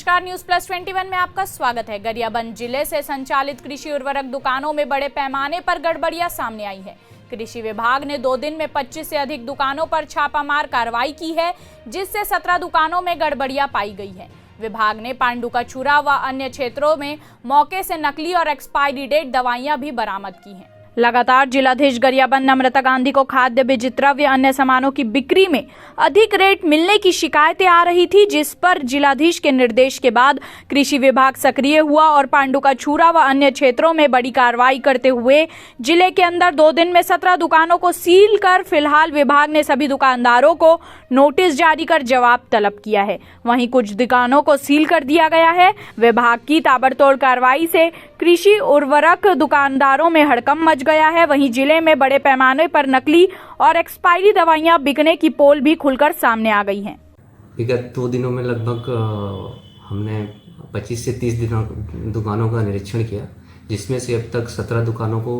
नमस्कार, news plus 21 में आपका स्वागत है। गरियाबंद जिले से संचालित कृषि उर्वरक दुकानों में बड़े पैमाने पर गड़बड़ियां सामने आई है। कृषि विभाग ने 2 दिन में 25 से अधिक दुकानों पर छापामार कार्रवाई की है, जिससे 17 दुकानों में गड़बड़ियां पाई गई है। विभाग ने पांडुकाचूरा व अन्य क्षेत्रों में मौके से नकली और एक्सपायरी डेट दवाइयां भी बरामद की हैं। लगातार जिलाधीश गरियाबंद नम्रता गांधी को खाद्य बीज द्रव्य अन्य सामानों की बिक्री में अधिक रेट मिलने की शिकायतें आ रही थी, जिस पर जिलाधीश के निर्देश के बाद कृषि विभाग सक्रिय हुआ और पांडुकाचूरा व अन्य क्षेत्रों में बड़ी कार्रवाई करते हुए जिले के अंदर 2 दिन में 17 दुकानों को सील कर फिलहाल विभाग ने सभी दुकानदारों को नोटिस जारी कर जवाब तलब किया है। वहीं कुछ दुकानों को सील कर दिया गया है। विभाग की ताबड़तोड़ कार्रवाई से कृषि उर्वरक दुकानदारों में हड़कंप मच गया है। वहीं जिले में बड़े पैमाने पर नकली और एक्सपायरी दवाइयां बिकने की पोल भी खुलकर सामने आ गई हैं। विगत 2 दिनों में लगभग हमने 25 से 30 दुकानों का निरीक्षण किया, जिसमें से अब तक 17 दुकानों को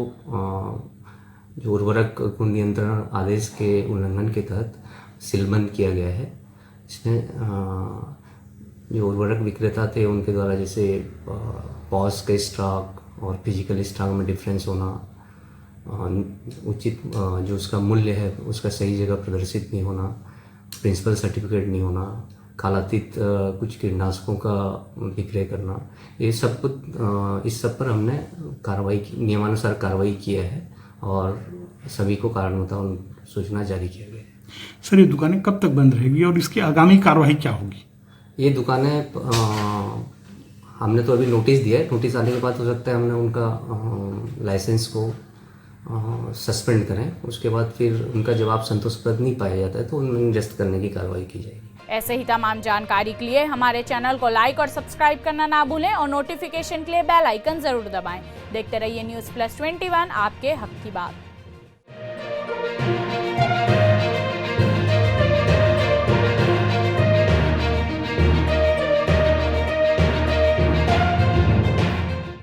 जो उर्वरक गुण नियंत्रण आदेश के उल्लंघन के तहत सीलबंद किया गया है। इसमें जो उर्वरक विक्रेता थे उनके द्वारा जैसे पॉज के स्टॉक और फिजिकल स्टॉक में डिफरेंस होना, उचित जो उसका मूल्य है उसका सही जगह प्रदर्शित नहीं होना, प्रिंसिपल सर्टिफिकेट नहीं होना, कालातीत कुछ कीटनाशकों का विक्रय करना, ये सब कुछ इस सब पर हमने नियमानुसार कार्रवाई किया है और सभी को कारण बताओ सूचना जारी किया गया है। सर, ये दुकानें कब तक बंद रहेगी और इसकी आगामी कार्रवाई क्या होगी? ये दुकानें हमने तो अभी नोटिस दिया है। नोटिस आने के बाद हो सकता है हमने उनका लाइसेंस को सस्पेंड करें। उसके बाद फिर उनका जवाब संतोषप्रद नहीं पाया जाता है तो उन्हें निरस्त करने की कार्रवाई की जाएगी। ऐसे ही तमाम जानकारी के लिए हमारे चैनल को लाइक और सब्सक्राइब करना ना भूलें और नोटिफिकेशन के लिए बेल आइकन जरूर दबाएं। देखते रहिए न्यूज प्लस 21, आपके हक की बात।